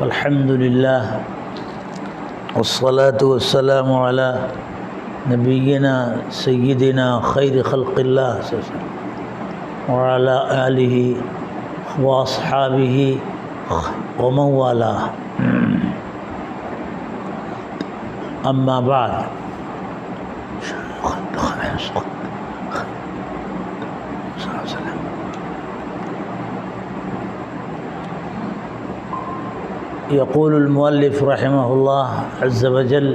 الحمد للہ والصلاة والسلام علی نبینا سیدنا خیر خلق اللہ وعلی آلہ واصحابہ ومن والاہ، اما بعد۔ يقول المؤلف رحمه الله عز وجل: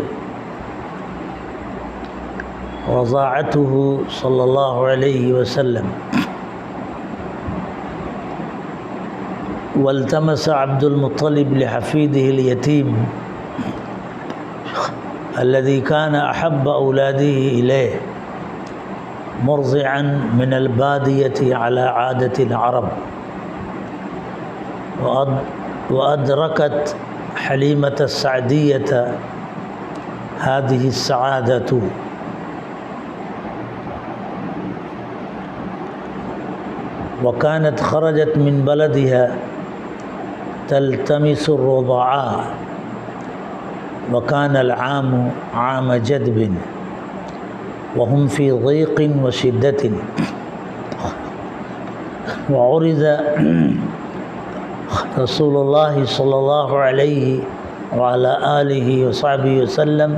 رضاعته صلى الله عليه وسلم. والتمس عبد المطلب لحفيده اليتيم الذي كان أحب أولاده إليه مرضعا من البادية على عادة العرب، وأدركت حليمة السعدية هذه السعادة، وكانت خرجت من بلدها تلتمس الرضعاء، وكان العام عام جدب وهم في ضيق وشدة، وعرض رسول اللہ صلی اللہ علیہ وعلى آلہ وصحبہ وسلم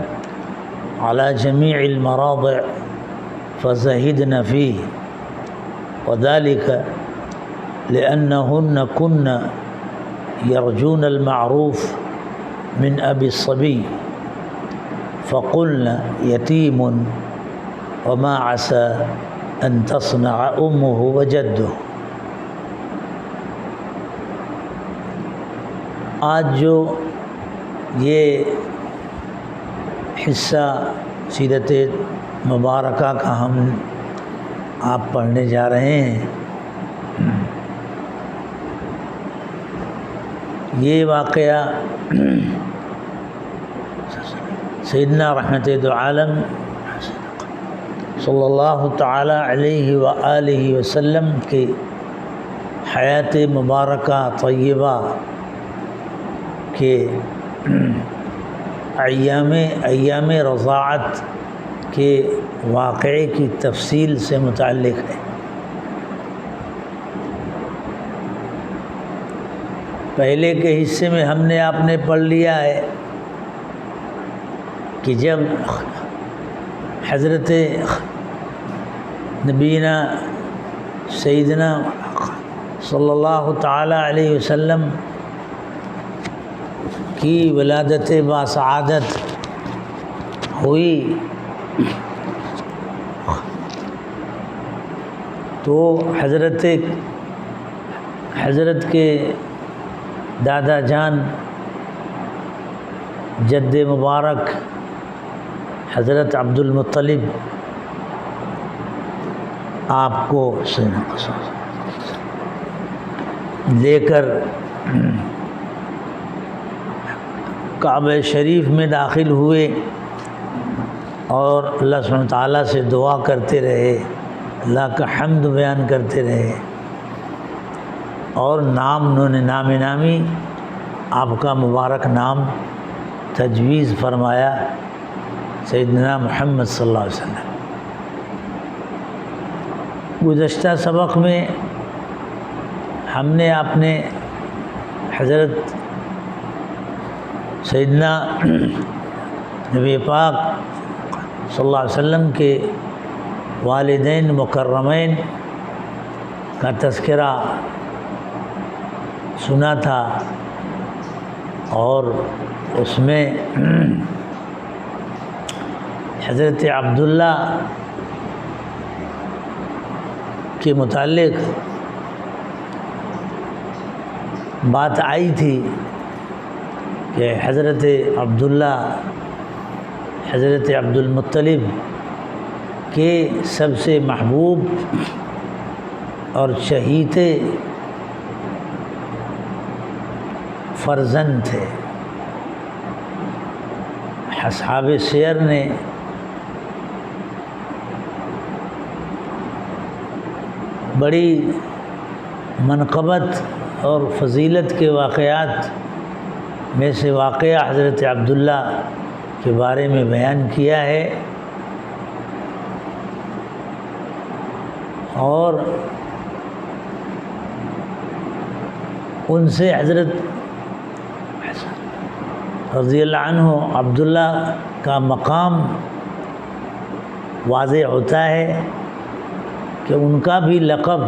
على جميع المراضع فزهدن فيه، وذلك لأنهن كن يرجون المعروف من أبي الصبي، فقلن يتيم وما عسى أن تصنع أمه وجده۔ آج جو یہ حصہ سیرت مبارکہ کا ہم آپ پڑھنے جا رہے ہیں، یہ واقعہ سیدنا رحمت دو عالم صلی اللہ تعالی علیہ وآلہ وسلم کے حیات مبارکہ طیبہ کہ ایام رضاعت کے واقعے کی تفصیل سے متعلق ہے۔ پہلے کے حصے میں ہم نے آپ نے پڑھ لیا ہے کہ جب حضرت نبینا سیدنا صلی اللہ تعالی علیہ وسلم کی ولادت باسعادت ہوئی تو حضرت کے دادا جان جد مبارک حضرت عبد المطلب آپ کو لے کر کعبہ شریف میں داخل ہوئے اور اللہ سبحانہ تعالیٰ سے دعا کرتے رہے، اللہ کا حمد بیان کرتے رہے، اور نامی آپ کا مبارک نام تجویز فرمایا، سیدنا محمد صلی اللہ علیہ وسلم۔ گزشتہ سبق میں ہم نے اپنے حضرت سیدنا نبی پاک صلی اللہ علیہ وسلم کے والدین مکرمین کا تذکرہ سنا تھا، اور اس میں حضرت عبداللہ کے متعلق بات آئی تھی کہ حضرت عبداللہ حضرت عبد المطلب کے سب سے محبوب اور چہیتے فرزند تھے۔ اصحاب سیر نے بڑی منقبت اور فضیلت کے واقعات میں سے واقعہ حضرت عبداللہ کے بارے میں بیان کیا ہے، اور ان سے حضرت رضی اللہ عنہ عبداللہ کا مقام واضح ہوتا ہے کہ ان کا بھی لقب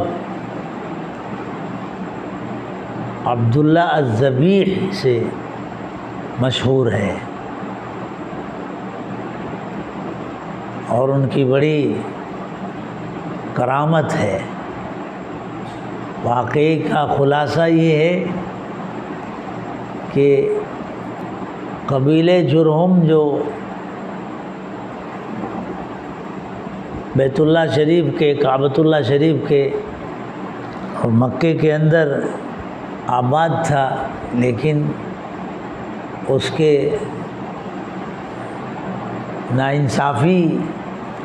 عبداللہ الذبیح سے مشہور ہے، اور ان کی بڑی کرامت ہے۔ واقعے کا خلاصہ یہ ہے کہ قبیلہ جرہم جو بیت اللہ شریف کے، کعبۃ اللہ شریف کے اور مکے کے اندر آباد تھا، لیکن اس کے ناانصافی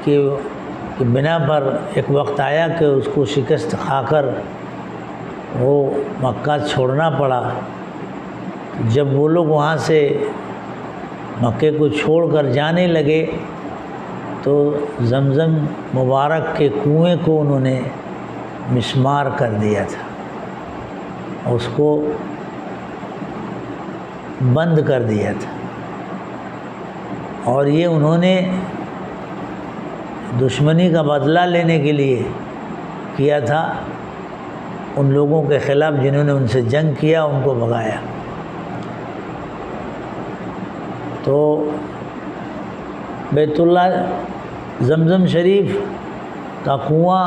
کے بنا پر ایک وقت آیا کہ اس کو شکست کھا کر وہ مکہ چھوڑنا پڑا۔ جب وہ لوگ وہاں سے مکے کو چھوڑ کر جانے لگے تو زمزم مبارک کے کنویں کو انہوں نے مسمار کر دیا تھا، اس کو بند کر دیا تھا، اور یہ انہوں نے دشمنی کا بدلہ لینے کے لیے کیا تھا، ان لوگوں کے خلاف جنہوں نے ان سے جنگ کیا ان کو بھگایا۔ تو بیت اللہ زمزم شریف کا کنواں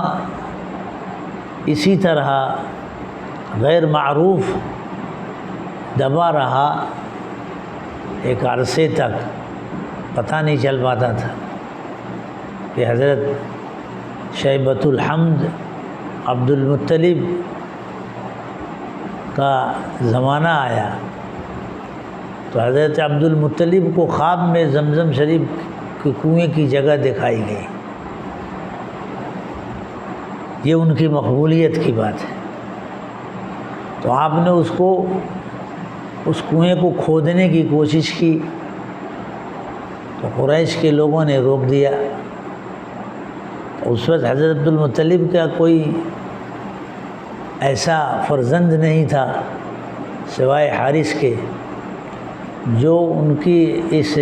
اسی طرح غیر معروف دبا رہا، ایک عرصے تک پتہ نہیں چل پاتا تھا کہ حضرت شیبۃ الحمد عبد المطلب کا زمانہ آیا تو حضرت عبد المطلب کو خواب میں زمزم شریف کے کنویں کی جگہ دکھائی گئی۔ یہ ان کی مقبولیت کی بات ہے۔ تو آپ نے اس کنویں کو کھودنے کی کوشش کی تو قریش کے لوگوں نے روک دیا۔ اس وقت حضرت عبد المطلب کا کوئی ایسا فرزند نہیں تھا سوائے حارث کے جو ان کی اس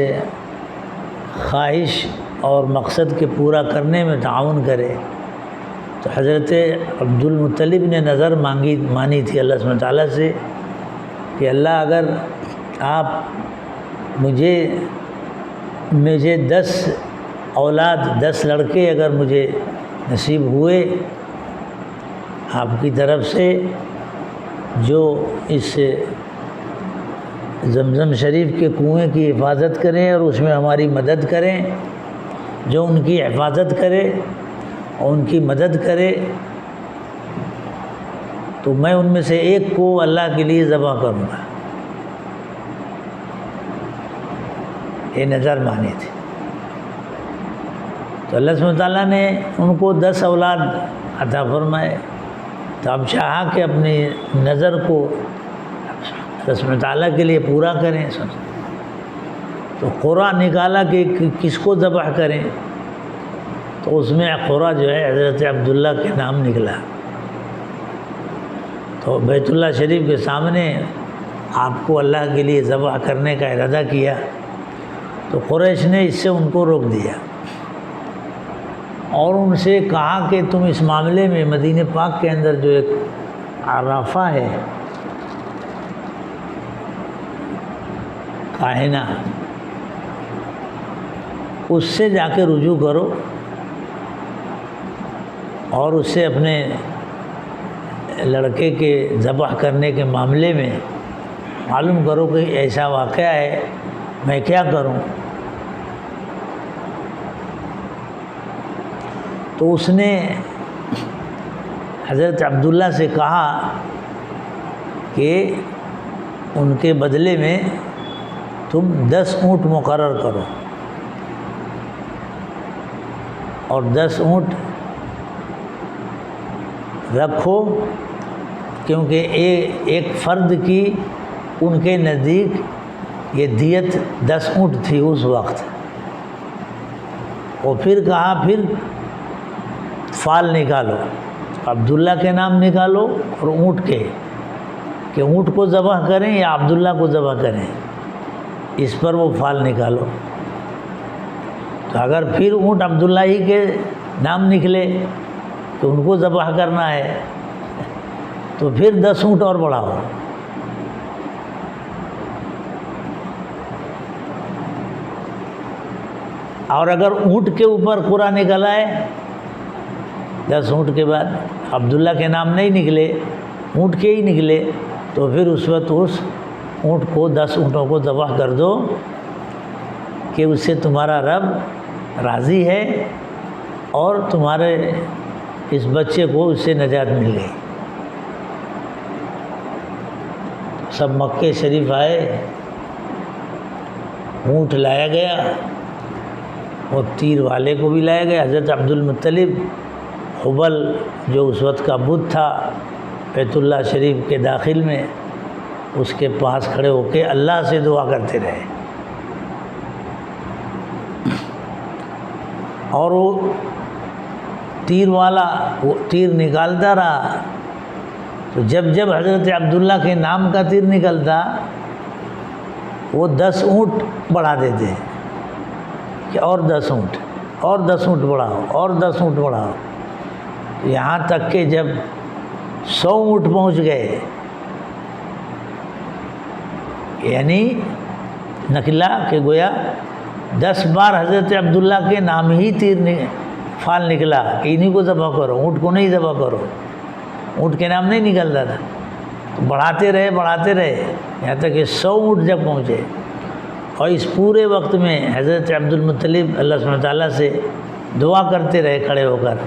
خواہش اور مقصد کے پورا کرنے میں تعاون کرے۔ تو حضرت عبد المطلب نے نظر مانی تھی اللہ سبحانہ تعالیٰ سے کہ اللہ اگر آپ مجھے 10 اولاد 10 لڑکے اگر مجھے نصیب ہوئے آپ کی طرف سے جو اس زمزم شریف کے کنویں کی حفاظت کریں اور اس میں ہماری مدد کریں، جو ان کی حفاظت کرے اور ان کی مدد کرے، تو میں ان میں سے ایک کو اللہ کے لیے ذبح کروں گا۔ یہ نظر مانی تھی۔ تو اللہ سبحانہ تعالیٰ نے ان کو 10 اولاد عطا فرمائے۔ تو اب چاہا کہ اپنی نظر کو اللہ تعالیٰ کے لیے پورا کریں، تو قرہ نکالا کہ کس کو ذبح کریں، تو اس میں قرہ جو ہے حضرت عبداللہ کے نام نکلا۔ تو بیت اللہ شریف کے سامنے آپ کو اللہ کے لیے ذبح کرنے کا ارادہ کیا تو قریش نے اس سے ان کو روک دیا اور ان سے کہا کہ تم اس معاملے میں مدینہ پاک کے اندر جو ایک عرافہ ہے کاہنہ، اس سے جا کے رجوع کرو اور اس سے اپنے لڑکے کے ذبح کرنے کے معاملے میں معلوم کرو کہ ایسا واقعہ ہے، میں کیا کروں۔ تو اس نے حضرت عبداللہ سے کہا کہ ان کے بدلے میں تم 10 اونٹ مقرر کرو اور 10 اونٹ رکھو، کیونکہ ایک فرد کی ان کے نزدیک یہ دیت 10 اونٹ تھی اس وقت. اور پھر کہا پھر فال نکالو، عبداللہ کے نام نکالو اور اونٹ کے، کہ اونٹ کو ذبح کریں یا عبداللہ کو ذبح کریں، اس پر وہ فال نکالو. تو اگر پھر اونٹ عبداللہ ہی کے نام نکلے تو ان کو ذبح کرنا ہے، تو پھر 10 اونٹ اور بڑھاؤ. اور اگر اونٹ کے اوپر قرآن نکل آئے 10 اونٹ کے بعد عبداللہ کے نام نہیں نکلے، اونٹ کے ہی نکلے، تو پھر اس وقت اس اونٹ کو 10 اونٹوں کو ذبح کر دو کہ اس سے تمہارا رب راضی ہے اور تمہارے اس بچے کو اس سے نجات مل گئی. سب مکہ شریف آئے، اونٹ لایا گیا اور تیر والے کو بھی لایا گیا. حضرت عبد المطلب حبل جو اس وقت کا بت تھا بیت اللہ شریف کے داخل میں، اس کے پاس کھڑے ہو کے اللہ سے دعا کرتے رہے. اور وہ تیر والا وہ تیر نکالتا رہا، تو جب جب حضرت عبداللہ کے نام کا تیر نکلتا وہ 10 اونٹ بڑھا دیتے کہ اور 10 اونٹ اور 10 اونٹ بڑھاؤ اور 10 اونٹ بڑھاؤ، یہاں تک کہ جب 100 اونٹ پہنچ گئے، یعنی نکلا کہ گویا 10 بار حضرت عبداللہ کے نام ہی تیر فال نکلا کہ انہی کو ذبح کرو، اونٹ کو نہیں ذبح کرو. اونٹ کے نام نہیں نکلتا تھا. تو بڑھاتے رہے یہاں تک کہ 100 اونٹ جب پہنچے. اور اس پورے وقت میں حضرت عبد المطلب اللہ سبحانہ تعالیٰ سے دعا کرتے رہے کھڑے ہو کر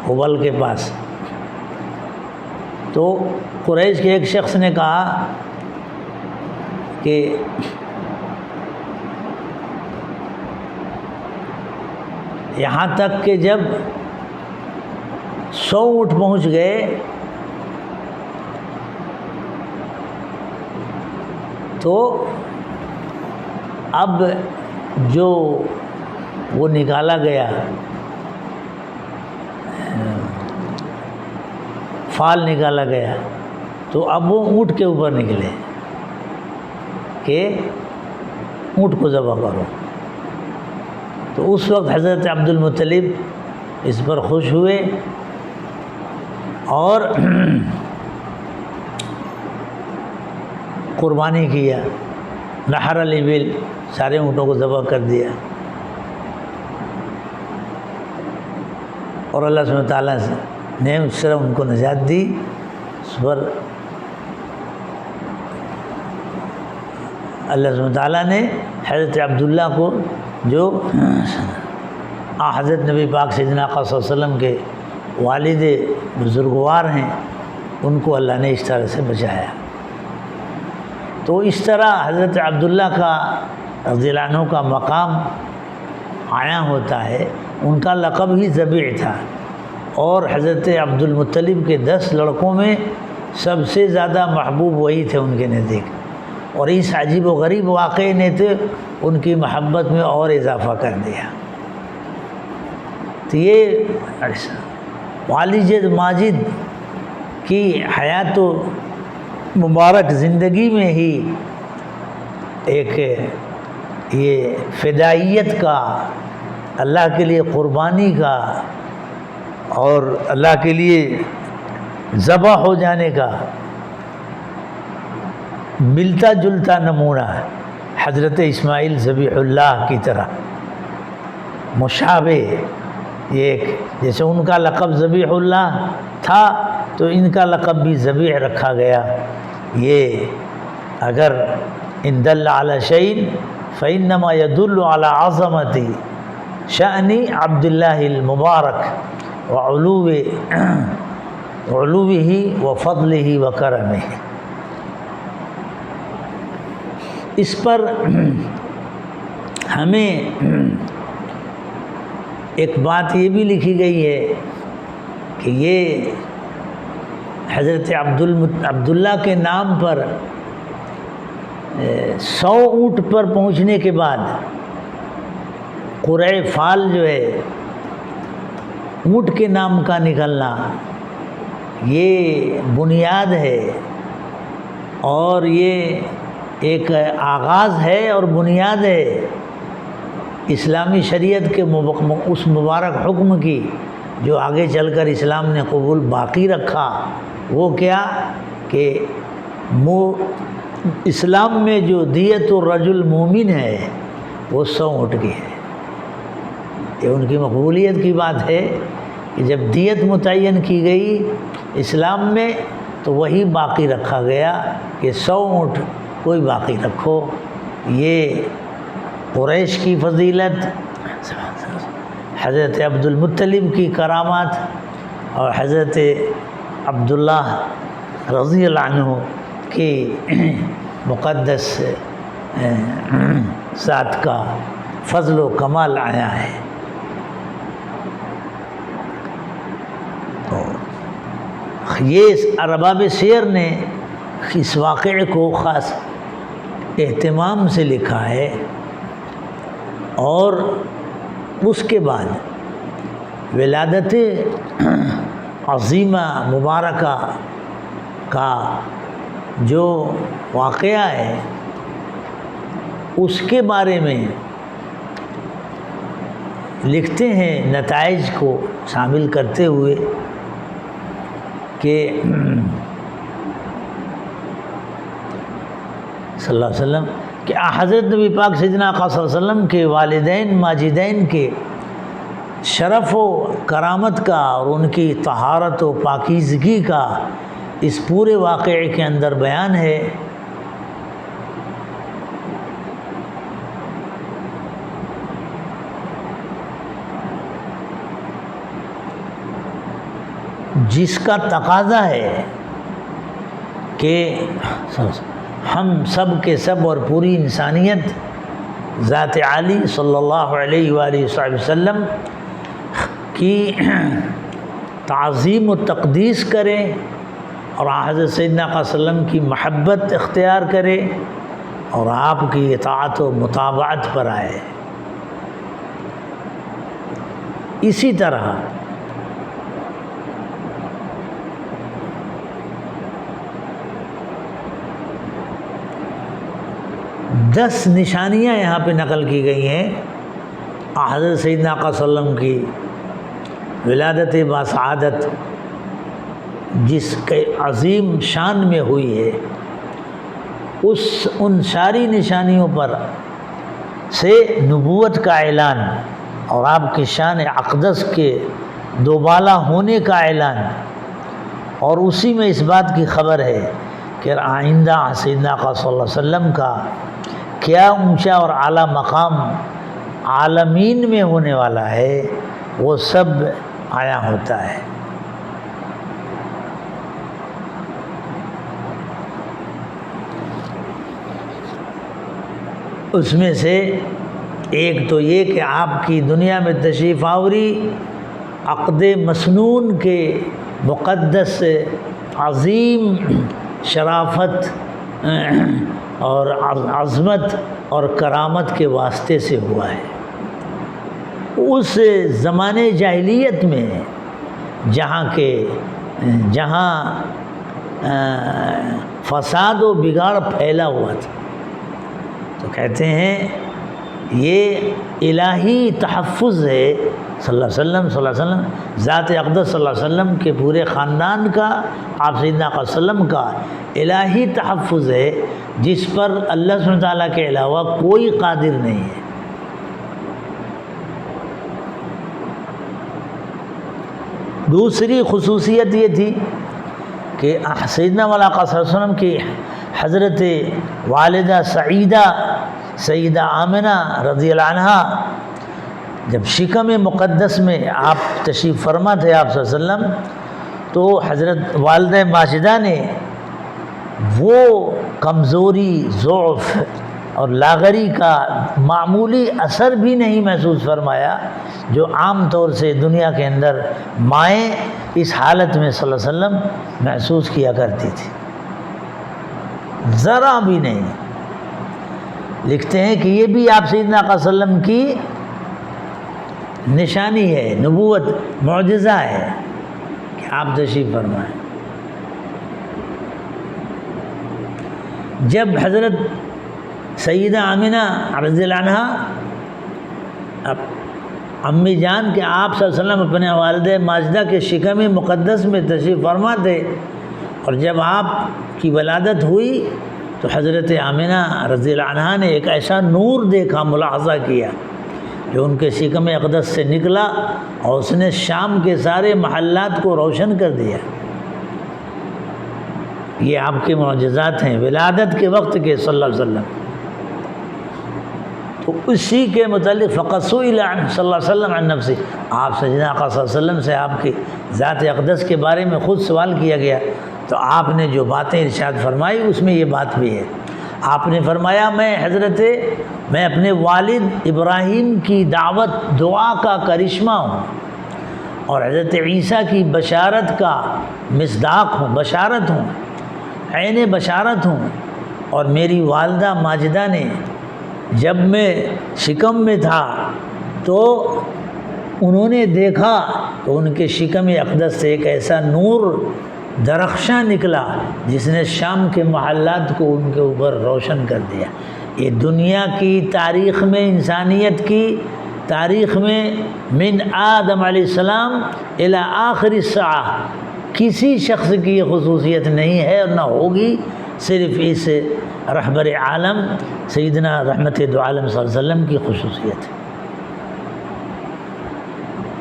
حبل کے پاس. تو قریش کے ایک شخص نے کہا کہ یہاں تک کہ جب 100 اونٹ پہنچ گئے تو اب جو وہ نکالا گیا فال نکالا گیا تو اب وہ اونٹ کے اوپر نکلے کہ اونٹ کو ذبح کرو. تو اس وقت حضرت عبد المطلب اس پر خوش ہوئے اور قربانی کیا، نحر الابل، سارے اونٹوں کو ذبح کر دیا. اور اللہ سبحانہ تعالیٰ نے اس طرح ان کو نجات دی. اس پر اللہ سبحانہ تعالیٰ نے حضرت عبداللہ کو جو حضرت نبی پاک سیدنا آقا صلی اللہ علیہ وسلم کے والد بزرگوار ہیں، ان کو اللہ نے اس طرح سے بچایا. تو اس طرح حضرت عبداللہ کا رضی اللہ عنہ کا مقام آیا ہوتا ہے. ان کا لقب ہی ذبیح تھا، اور حضرت عبد المطلب کے 10 لڑکوں میں سب سے زیادہ محبوب وہی تھے ان کے نزدیک. اور اس عجیب و غریب واقعے نے تو ان کی محبت میں اور اضافہ کر دیا. تو یہ والد ماجد کی حیات و مبارک زندگی میں ہی ایک یہ فدائیت کا، اللہ کے لیے قربانی کا اور اللہ کے لیے ذبح ہو جانے کا ملتا جلتا نمونہ حضرت اسماعیل ذبیح اللہ کی طرح مشابہ. یہ ایک جیسے ان کا لقب ذبیح اللہ تھا تو ان کا لقب بھی ذبیح رکھا گیا. یہ اگر ان دل علی شیء فانما يدل على عظمت شأن عبد اللہ المبارک وعلوه وفضله وکرمه. اس پر ہمیں ایک بات یہ بھی لکھی گئی ہے کہ یہ حضرت عبداللہ کے نام پر 100 اونٹ پر پہنچنے کے بعد قرع فال جو ہے اونٹ کے نام کا نکلنا، یہ بنیاد ہے اور یہ ایک آغاز ہے اور بنیاد ہے اسلامی شریعت کے اس مبارک حکم کی جو آگے چل کر اسلام نے قبول باقی رکھا۔ وہ کیا کہ اسلام میں جو دیت الرجل مومن ہے وہ 100 اونٹ کی ہے۔ یہ ان کی مقبولیت کی بات ہے کہ جب دیت متعین کی گئی اسلام میں تو وہی باقی رکھا گیا کہ 100 اونٹ کوئی باقی رکھو۔ یہ قریش کی فضیلت، حضرت عبد المطلب کی کرامات اور حضرت عبداللہ رضی اللہ عنہ کی مقدس ذات کا فضل و کمال آیا ہے۔ تو یہ ارباب سیر نے اس واقعے کو خاص اہتمام سے لکھا ہے، اور اس کے بعد ولادت عظیمہ مبارکہ کا جو واقعہ ہے اس کے بارے میں لکھتے ہیں نتائج کو شامل کرتے ہوئے کہ صلی اللہ علیہ وسلم کہ حضرت نبی پاک سیدنا آقا صلی اللہ علیہ وسلم کے والدین ماجدین کے شرف و کرامت کا اور ان کی طہارت و پاکیزگی کا اس پورے واقعے کے اندر بیان ہے۔ جس کا تقاضا ہے کہ ہم سب کے سب اور پوری انسانیت ذات عالی صلی اللہ علیہ وآلہ وسلم کی تعظیم و تقدیس کرے اور حضرت سیدنا آقا صلی اللہ علیہ وسلم کی محبت اختیار کرے اور آپ کی اطاعت و متابعت پر آئے۔ اسی طرح دس نشانیاں یہاں پہ نقل کی گئی ہیں حضرت سیدنا آقا صلی اللہ علیہ وسلم کی ولادت باسعادت جس کے عظیم شان میں ہوئی ہے، ان ساری نشانیوں پر سے نبوت کا اعلان اور آپ کی شان اقدس کے دوبالا ہونے کا اعلان، اور اسی میں اس بات کی خبر ہے کہ آئندہ سیدنا آقا صلی اللہ علیہ وسلم کا کیا اونچا اور اعلیٰ مقام عالمین میں ہونے والا ہے، وہ سب آیا ہوتا ہے۔ اس میں سے ایک تو یہ کہ آپ کی دنیا میں تشریف آوری عقد مسنون کے مقدس عظیم شرافت اور عظمت اور کرامت کے واسطے سے ہوا ہے۔ اس زمانے جاہلیت میں جہاں فساد و بگاڑ پھیلا ہوا تھا، تو کہتے ہیں یہ الہی تحفظ ہے صلی اللہ علیہ وسلم ذات اقدس صلی اللہ علیہ وسلم کے پورے خاندان کا، آپ سیدنا آقا صلی اللہ علیہ وسلم کا الہی تحفظ ہے جس پر اللہ سبحانہ وتعالیٰ کے علاوہ کوئی قادر نہیں ہے۔ دوسری خصوصیت یہ تھی کہ سیدنا مولا آقا صلی اللہ علیہ وسلم کی حضرت والدہ سیدہ آمنہ رضی اللہ عنہا جب شکم مقدس میں آپ تشریف فرما تھے آپ صلی اللہ علیہ وسلم، تو حضرت والدہ ماجدہ نے وہ کمزوری، ضعف اور لاغری کا معمولی اثر بھی نہیں محسوس فرمایا جو عام طور سے دنیا کے اندر مائیں اس حالت میں صلی اللہ علیہ وسلم محسوس کیا کرتی تھی، ذرا بھی نہیں۔ لکھتے ہیں کہ یہ بھی آپ سیدنا آقا صلی اللہ علیہ وسلم کی نشانی ہے، نبوت، معجزہ ہے کہ آپ تشریف فرمائیں۔ جب حضرت سیدہ آمنہ رضی اللہ عنہا امی جان کہ آپ صلی اللہ علیہ وسلم اپنے والدہ ماجدہ کے شکم مقدس میں تشریف فرما تھے، اور جب آپ کی ولادت ہوئی تو حضرت آمنہ رضی اللہ عنہا نے ایک ایسا نور دیکھا، ملاحظہ کیا، جو ان کے شکم اقدس سے نکلا اور اس نے شام کے سارے محلات کو روشن کر دیا۔ یہ آپ کے معجزات ہیں ولادت کے وقت کے صلی اللہ علیہ وسلم۔ تو اسی کے متعلق فقط سئل صلی اللہ علیہ وسلم عن نفسی، آپ سیدنا آقا صلی اللہ علیہ وسلم سے آپ کی ذات اقدس کے بارے میں خود سوال کیا گیا، تو آپ نے جو باتیں ارشاد فرمائی اس میں یہ بات بھی ہے۔ آپ نے فرمایا میں اپنے والد ابراہیم کی دعوت دعا کا کرشمہ ہوں، اور حضرت عیسیٰ کی بشارت کا مصداق ہوں، بشارت ہوں، عین بشارت ہوں، اور میری والدہ ماجدہ نے جب میں شکم میں تھا تو انہوں نے دیکھا کہ ان کے شکم اقدس سے ایک ایسا نور درخشاں نکلا جس نے شام کے محلات کو ان کے اوپر روشن کر دیا۔ یہ دنیا کی تاریخ میں، انسانیت کی تاریخ میں، من آدم علیہ السلام الی آخر الساعہ کسی شخص کی یہ خصوصیت نہیں ہے اور نہ ہوگی، صرف اس رہبر عالم سیدنا رحمت دو عالم صلی اللہ علیہ وسلم کی خصوصیت ہے۔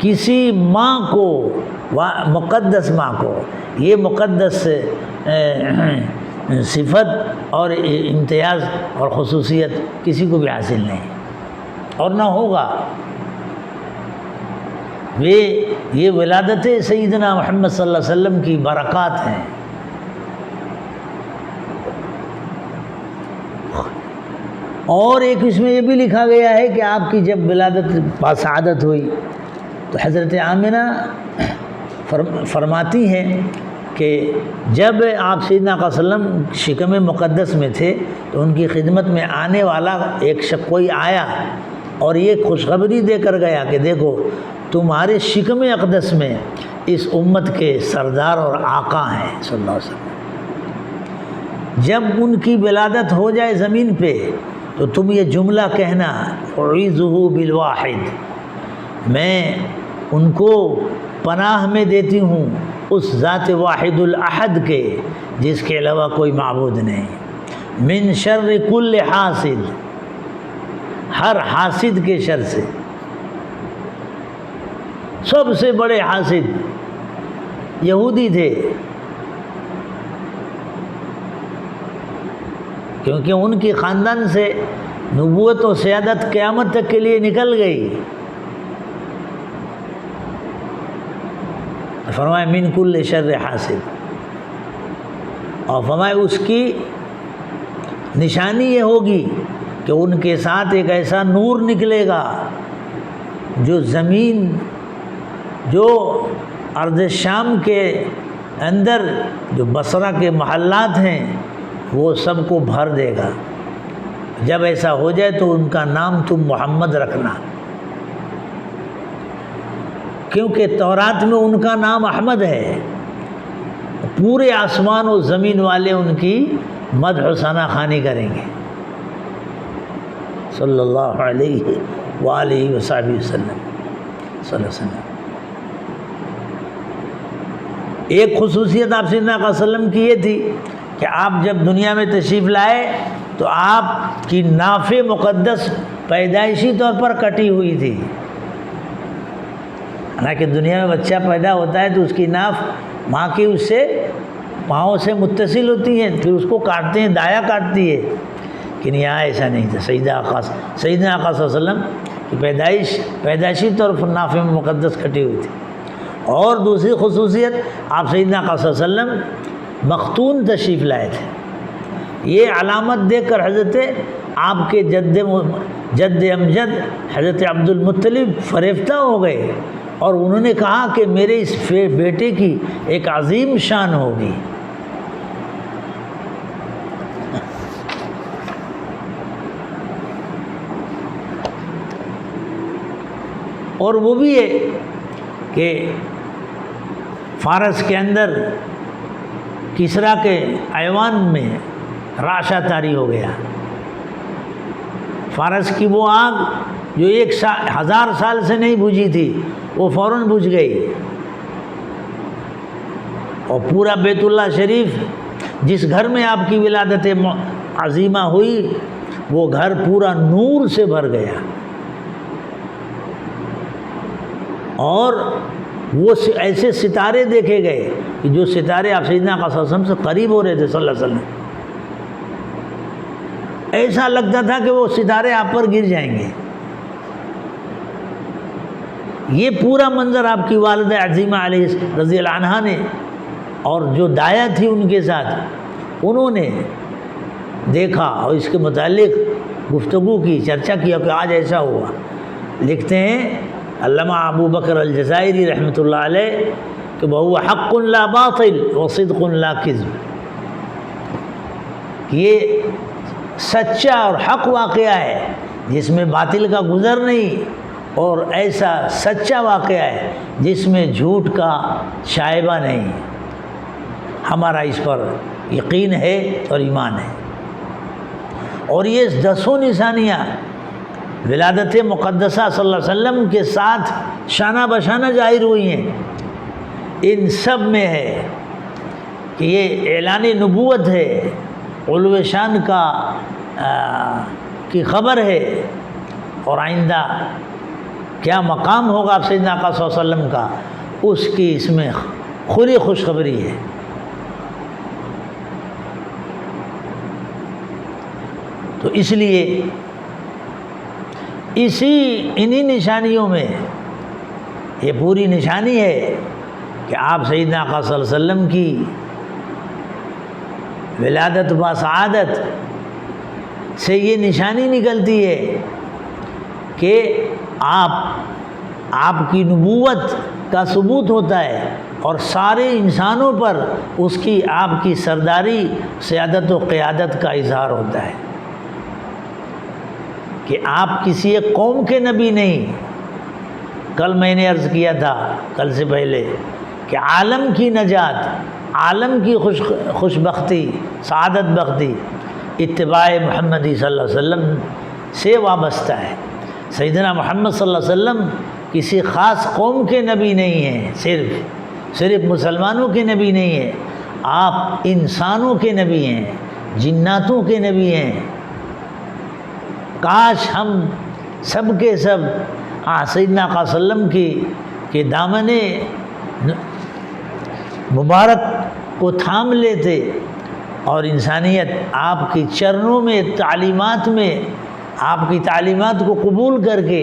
کسی ماں کو، مقدس ماں کو، یہ مقدس صفت اور امتیاز اور خصوصیت کسی کو بھی حاصل نہیں اور نہ ہوگا۔ یہ ولادت سیدنا محمد صلی اللہ علیہ وسلم کی برکات ہیں۔ اور ایک اس میں یہ بھی لکھا گیا ہے کہ آپ کی جب ولادت باسعادت ہوئی تو حضرت آمنہ فرماتی ہیں کہ جب آپ سیدنا آقا صلی اللہ علیہ وسلم شکم مقدس میں تھے تو ان کی خدمت میں آنے والا ایک کوئی آیا اور یہ خوشخبری دے کر گیا کہ دیکھو تمہارے شکم اقدس میں اس امت کے سردار اور آقا ہیں صلی اللہ علیہ وسلم۔ جب ان کی ولادت ہو جائے زمین پہ تو تم یہ جملہ کہنا اعیذہ بالواحد، میں ان کو پناہ میں دیتی ہوں اس ذات واحد الاحد کے جس کے علاوہ کوئی معبود نہیں، من شر کل حاسد، ہر حاسد کے شر سے، سب سے بڑے حاسد یہودی تھے، کیونکہ ان کی خاندان سے نبوت و سیادت قیامت تک کے لیے نکل گئی۔ فرمائے من کل شر حاسد، اور فرمائے اس کی نشانی یہ ہوگی کہ ان کے ساتھ ایک ایسا نور نکلے گا جو زمین، جو ارض شام کے اندر جو بصرہ کے محلات ہیں وہ سب کو بھر دے گا۔ جب ایسا ہو جائے تو ان کا نام تم محمد رکھنا، کیونکہ تورات میں ان کا نام احمد ہے۔ پورے آسمان و زمین والے ان کی مدح و ثنا خوانی کریں گے صلی اللہ علیہ وآلہ وصحبہ وسلم صلی اللہ علیہ وسلم۔ ایک خصوصیت آپ سیدنا آقا صلی اللہ علیہ وسلم کی یہ تھی کہ آپ جب دنیا میں تشریف لائے تو آپ کی ناف مقدس پیدائشی طور پر کٹی ہوئی تھی۔ حالانکہ دنیا میں بچہ پیدا ہوتا ہے تو اس کی ناف ماں کی اس سے پاؤں سے متصل ہوتی ہیں، پھر اس کو کاٹتے ہیں، دایا کاٹتی ہے، لیکن یہاں ایسا نہیں تھا۔ سیدنا آقا صلی اللہ علیہ وسلم کی پیدائشی طور پر ناف مقدس کٹی ہوئی تھی۔ اور دوسری خصوصیت، آپ سیدنا آقا صلی اللہ علیہ وسلم مختون تشریف لائے تھے۔ یہ علامت دیکھ کر حضرت آپ کے جد امجد حضرت عبد المطلب فریفتہ ہو گئے، اور انہوں نے کہا کہ میرے اس بیٹے کی ایک عظیم شان ہوگی۔ اور وہ بھی ہے کہ فارس کے اندر کسریٰ کے ایوان میں رعشہ طاری ہو گیا. فارس کی وہ آگ جو 1000 سال سے نہیں بجھی تھی وہ فوراً بجھ گئی، اور پورا بیت اللہ شریف جس گھر میں آپ کی ولادت عظیمہ ہوئی وہ گھر پورا نور سے بھر گیا. اور وہ ایسے ستارے دیکھے گئے کہ جو ستارے آپ سیدنا آقا صلی اللہ علیہ وسلم سے قریب ہو رہے تھے صلی اللہ علیہ وسلم، ایسا لگتا تھا کہ وہ ستارے آپ پر گر جائیں گے. یہ پورا منظر آپ کی والدہ عظیمہ علیہ رضی اللہ عنہا نے اور جو دایا تھی ان کے ساتھ انہوں نے دیکھا اور اس کے متعلق گفتگو کی، چرچا کیا کہ آج ایسا ہوا. لکھتے ہیں علامہ ابو بکر الجزائری رحمۃ اللہ علیہ کہ وَهُوَ حَقٌّ لَا بَاطِلٌ وَصِدْقٌ لَا كِذْبٌ، یہ سچا اور حق واقعہ ہے جس میں باطل کا گزر نہیں، اور ایسا سچا واقعہ ہے جس میں جھوٹ کا شائبہ نہیں. ہمارا اس پر یقین ہے اور ایمان ہے. اور یہ 10 نشانیاں ولادت مقدسہ صلی اللہ علیہ وسلم کے ساتھ شانہ بشانہ ظاہر ہوئی ہیں. ان سب میں ہے کہ یہ اعلان نبوت ہے، علو شان کی خبر ہے، اور آئندہ کیا مقام ہوگا آپ سیدنا آقا صلی اللہ علیہ وسلم کا، اس کی اس میں کھلی خوشخبری ہے. تو اس لیے انہی نشانیوں میں یہ پوری نشانی ہے کہ آپ سیدنا آقا صلی اللہ علیہ وسلم کی ولادت و سعادت سے یہ نشانی نکلتی ہے کہ آپ کی نبوت کا ثبوت ہوتا ہے، اور سارے انسانوں پر اس کی آپ کی سرداری، سیادت و قیادت کا اظہار ہوتا ہے کہ آپ کسی ایک قوم کے نبی نہیں. کل میں نے عرض کیا تھا کل سے پہلے کہ عالم کی نجات، عالم کی خوشبختی، سعادت بختی اتباع محمدی صلی اللہ علیہ وسلم سے وابستہ ہے. سیدنا محمد صلی اللہ علیہ وسلم کسی خاص قوم کے نبی نہیں ہیں، صرف مسلمانوں کے نبی نہیں ہیں، آپ انسانوں کے نبی ہیں، جناتوں کے نبی ہیں. کاش ہم سب کے سب سیدنا آقا صلی اللہ علیہ وسلم کے دامن مبارک کو تھام لیتے اور انسانیت آپ کی چرنوں میں، تعلیمات میں، آپ کی تعلیمات کو قبول کر کے،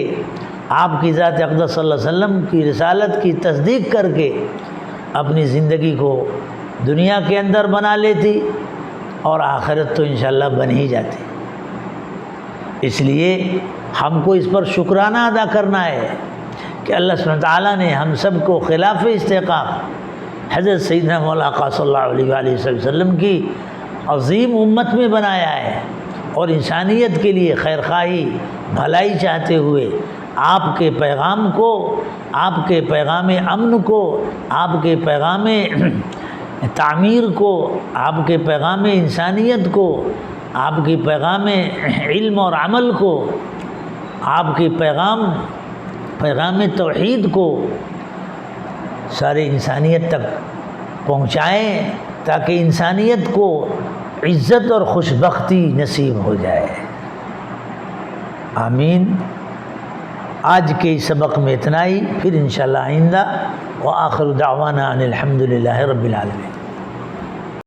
آپ کی ذات اقدس صلی اللہ علیہ وسلم کی رسالت کی تصدیق کر کے اپنی زندگی کو دنیا کے اندر بنا لیتی، اور آخرت تو انشاءاللہ بن ہی جاتی. اس لیے ہم کو اس پر شکرانہ ادا کرنا ہے کہ اللہ سبحانہ تعالیٰ نے ہم سب کو خلاف استحقاق حضرت سیدنا مولا آقا صلی اللہ علیہ وآلہ وسلم کی عظیم امت میں بنایا ہے، اور انسانیت کے لیے خیرخواہی، بھلائی چاہتے ہوئے آپ کے پیغام کو، آپ کے پیغام امن کو، آپ کے پیغام تعمیر کو، آپ کے پیغام انسانیت کو، آپ کی پیغام علم اور عمل کو، آپ کی پیغام توحید کو سارے انسانیت تک پہنچائیں، تاکہ انسانیت کو عزت اور خوشبختی نصیب ہو جائے. آمین. آج کے اس سبق میں اتنا ہی، پھر انشاءاللہ آئندہ. وآخر دعوانا ان الحمد للہ رب العالمین.